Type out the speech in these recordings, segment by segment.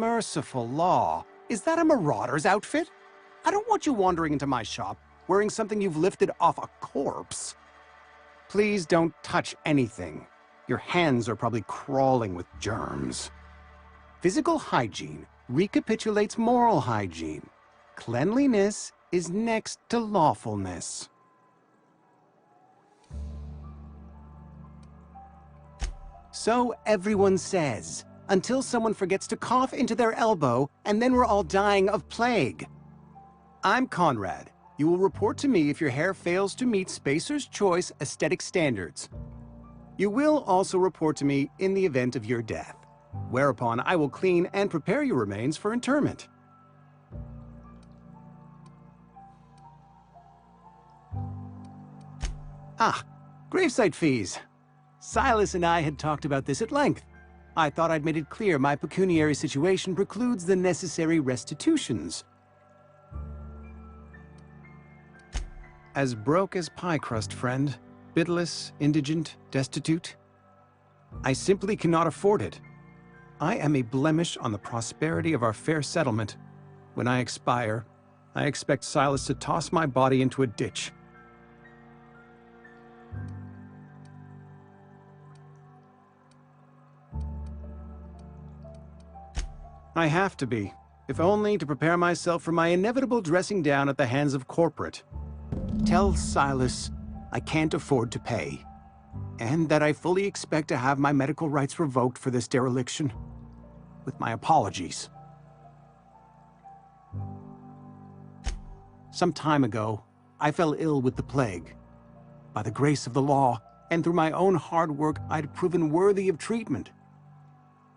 Merciful law. Is that a marauder's outfit? I don't want you wandering into my shop wearing something you've lifted off a corpse. Please don't touch anything. Your hands are probably crawling with germs. Physical hygiene recapitulates moral hygiene. Cleanliness is next to lawfulness. So everyone says, until someone forgets to cough into their elbow, and then we're all dying of plague. I'm Conrad. You will report to me if your hair fails to meet Spacer's Choice aesthetic standards. You will also report to me in the event of your death, whereupon I will clean and prepare your remains for interment. Ah, gravesite fees. Silas and I had talked about this at length. I thought I'd made it clear my pecuniary situation precludes the necessary restitutions. As broke as pie crust, friend. Bitless, indigent, destitute. I simply cannot afford it. I am a blemish on the prosperity of our fair settlement. When I expire, I expect Silas to toss my body into a ditch. I have to be, if only to prepare myself for my inevitable dressing down at the hands of corporate. Tell Silas I can't afford to pay, and that I fully expect to have my medical rights revoked for this dereliction. With my apologies. Some time ago, I fell ill with the plague. By the grace of the law, and through my own hard work, I'd proven worthy of treatment.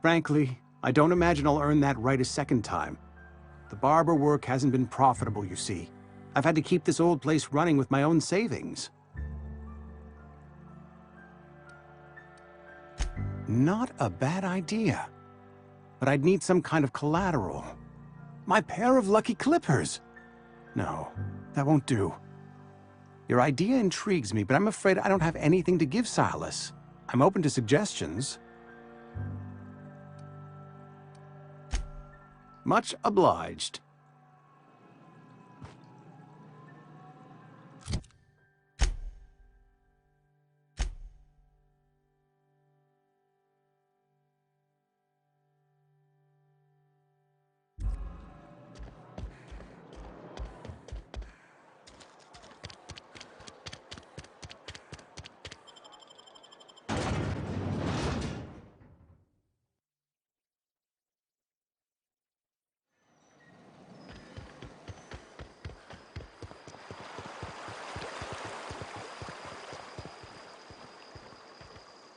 Frankly, I don't imagine I'll earn that right a second time. The barber work hasn't been profitable, you see. I've had to keep this old place running with my own savings. Not a bad idea. But I'd need some kind of collateral. My pair of lucky clippers! No, that won't do. Your idea intrigues me, but I'm afraid I don't have anything to give Silas. I'm open to suggestions. Much obliged.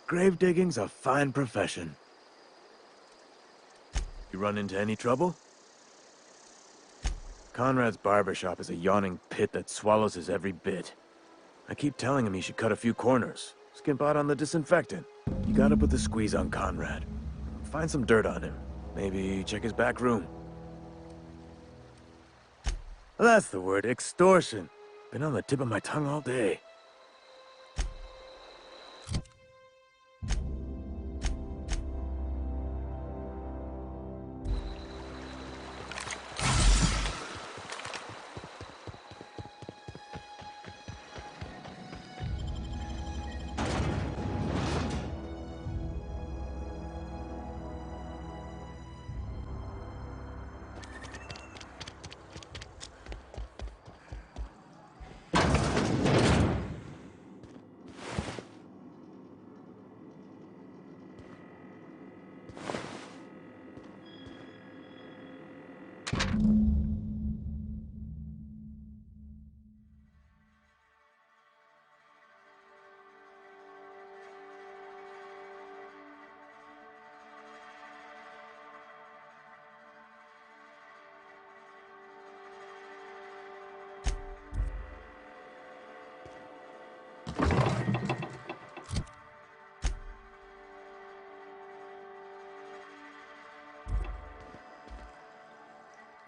Grave digging's a fine profession. You run into any trouble? Conrad's barbershop is a yawning pit that swallows his every bit. I keep telling him he should cut a few corners, skimp out on the disinfectant. You gotta put the squeeze on Conrad. Find some dirt on him. Maybe check his back room. That's the word, extortion. Been on the tip of my tongue all day.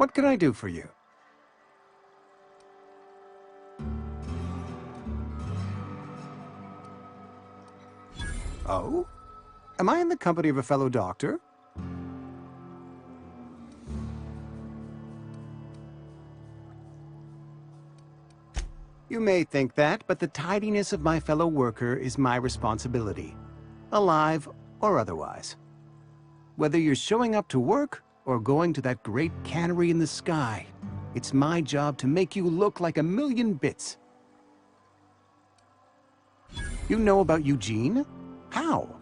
What can I do for you? Oh? Am I in the company of a fellow doctor? You may think that, but the tidiness of my fellow worker is my responsibility, alive or otherwise. Whether you're showing up to work or going to that great cannery in the sky, it's my job to make you look like a million bits. You know about Eugene? How?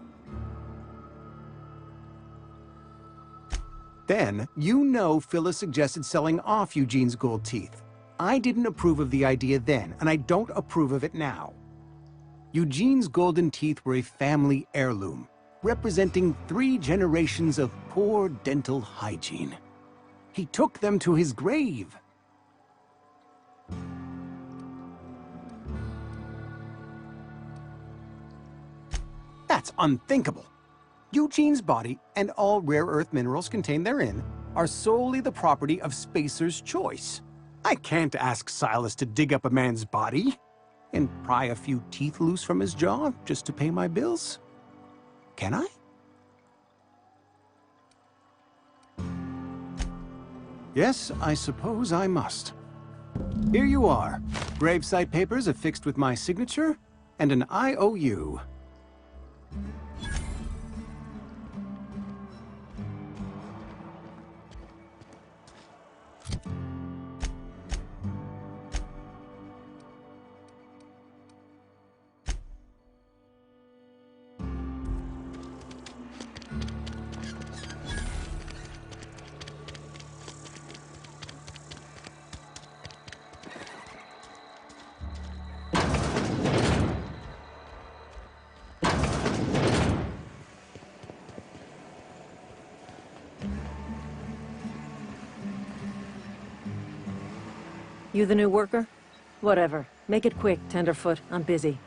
Then, you know Phyllis suggested selling off Eugene's gold teeth. I didn't approve of the idea then, and I don't approve of it now. Eugene's golden teeth were a family heirloom, representing 3 generations of poor dental hygiene. He took them to his grave. That's unthinkable. Eugene's body and all rare earth minerals contained therein are solely the property of Spacer's choice. I can't ask Silas to dig up a man's body and pry a few teeth loose from his jaw just to pay my bills. Can I? Yes, I suppose I must. Here you are. Gravesite papers affixed with my signature and an IOU. You the new worker? Whatever. Make it quick, Tenderfoot. I'm busy.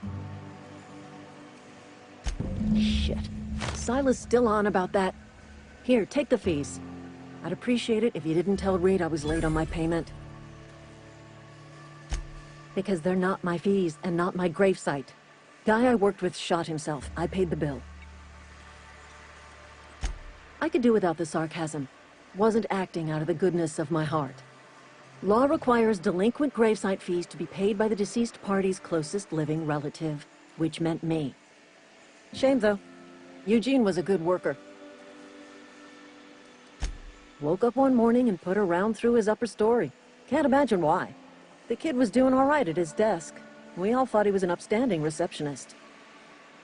Shit. Silas still on about that. Here, take the fees. I'd appreciate it if you didn't tell Reed I was late on my payment. Because they're not my fees and not my gravesite. Guy I worked with shot himself. I paid the bill. I could do without the sarcasm. Wasn't acting out of the goodness of my heart. Law requires delinquent gravesite fees to be paid by the deceased party's closest living relative, which meant me. Shame, though. Eugene was a good worker. Woke up one morning and put a round through his upper story. Can't imagine why. The kid was doing all right at his desk. We all thought he was an upstanding receptionist.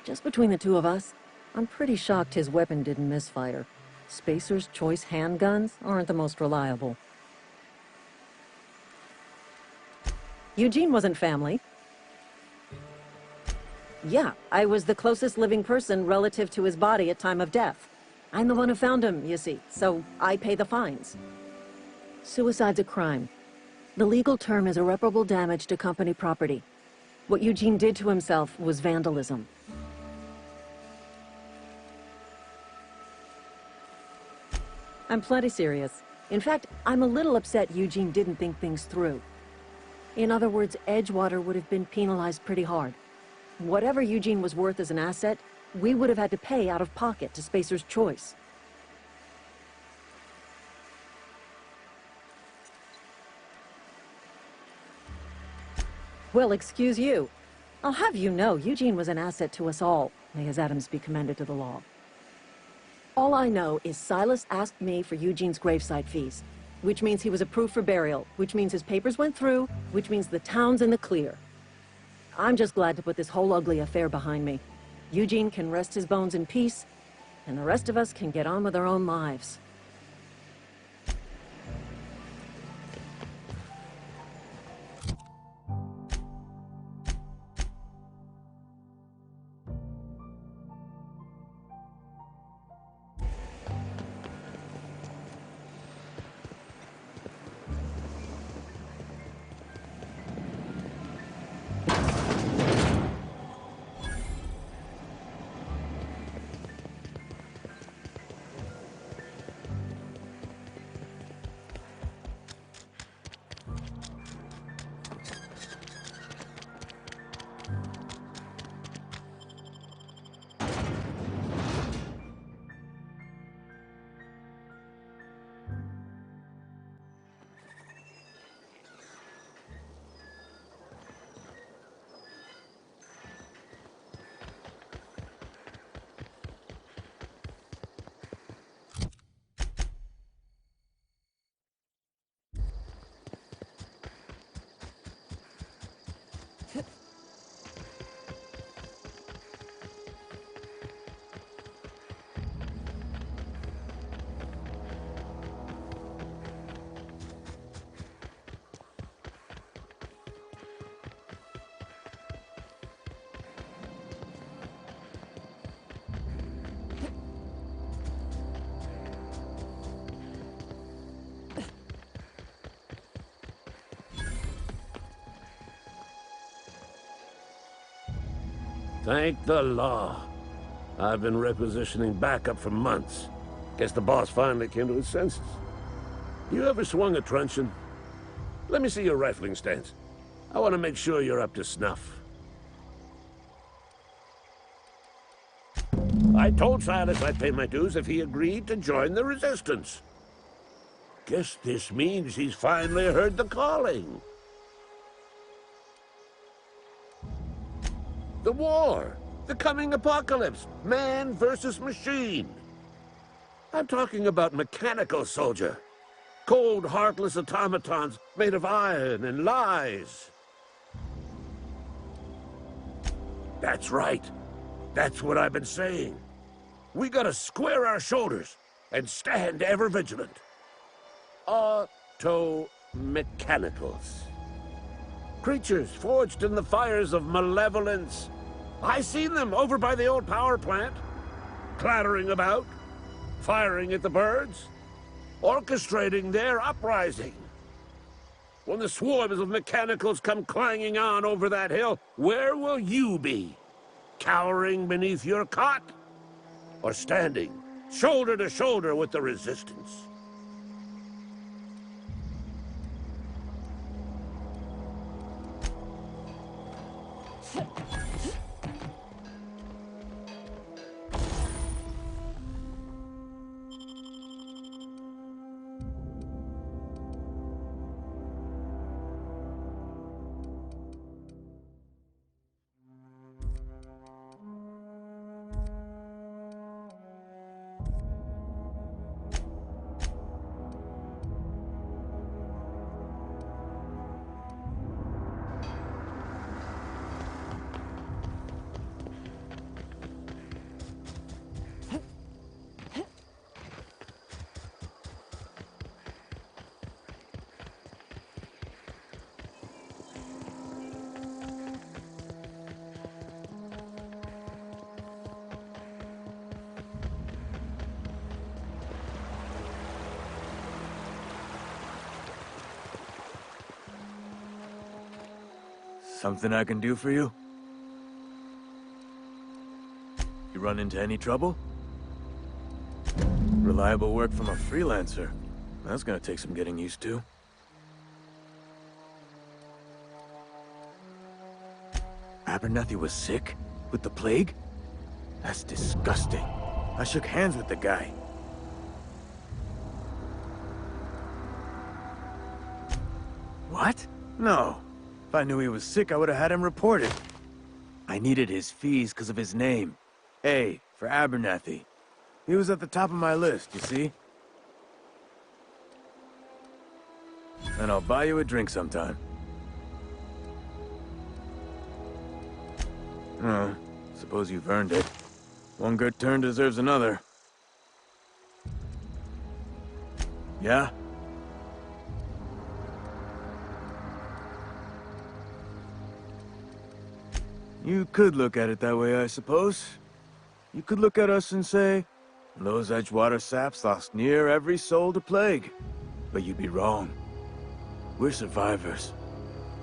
Just between the two of us, I'm pretty shocked his weapon didn't misfire. Spacer's choice handguns aren't the most reliable. Eugene wasn't family. Yeah, I was the closest living person relative to his body at time of death. I'm the one who found him, you see, so I pay the fines. Suicide's a crime. The legal term is irreparable damage to company property. What Eugene did to himself was vandalism. I'm plenty serious. In fact, I'm a little upset Eugene didn't think things through. In other words, Edgewater would have been penalized pretty hard. Whatever Eugene was worth as an asset, we would have had to pay out of pocket to Spacer's choice. Well, excuse you. I'll have you know, Eugene was an asset to us all. May his atoms be commended to the law. All I know is Silas asked me for Eugene's gravesite fees, which means he was approved for burial, which means his papers went through, which means the town's in the clear. I'm just glad to put this whole ugly affair behind me. Eugene can rest his bones in peace, and the rest of us can get on with our own lives. Thank the law. I've been requisitioning backup for months. Guess the boss finally came to his senses. You ever swung a truncheon? Let me see your rifling stance. I want to make sure you're up to snuff. I told Silas I'd pay my dues if he agreed to join the resistance. Guess this means he's finally heard the calling. The war, the coming apocalypse, man versus machine. I'm talking about mechanical soldier. Cold, heartless automatons made of iron and lies. That's right. That's what I've been saying. We gotta square our shoulders and stand ever vigilant. Auto-mechanicals. Creatures forged in the fires of malevolence. I seen them over by the old power plant, clattering about, firing at the birds, orchestrating their uprising. When the swarms of mechanicals come clanging on over that hill, where will you be? Cowering beneath your cot? Or standing, shoulder to shoulder with the resistance? Something I can do for you? You run into any trouble? Reliable work from a freelancer. That's gonna take some getting used to. Abernathy was sick? With the plague? That's disgusting. I shook hands with the guy. What? No. If I knew he was sick, I would have had him reported. I needed his fees because of his name. A, for Abernathy. He was at the top of my list, you see? And I'll buy you a drink sometime. Oh, suppose you've earned it. One good turn deserves another. Yeah? You could look at it that way, I suppose. You could look at us and say, those Edgewater saps lost near every soul to plague. But you'd be wrong. We're survivors.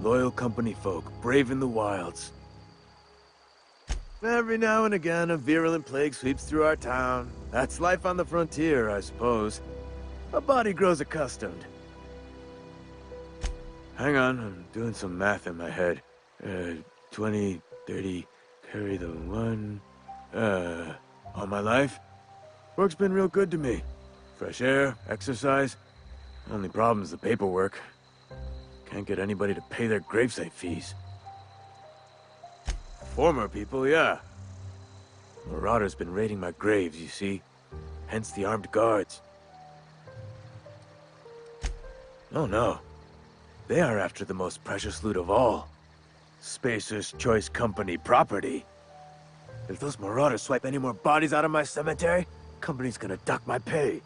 Loyal company folk, braving the wilds. Every now and again, a virulent plague sweeps through our town. That's life on the frontier, I suppose. A body grows accustomed. Hang on, I'm doing some math in my head. 20... 30, carry the one, all my life? Work's been real good to me. Fresh air, exercise. Only problem's the paperwork. Can't get anybody to pay their gravesite fees. Former people, yeah. Marauders been raiding my graves, you see. Hence the armed guards. Oh no. They are after the most precious loot of all. Spacer's Choice Company property. If those marauders swipe any more bodies out of my cemetery, company's gonna duck my pay.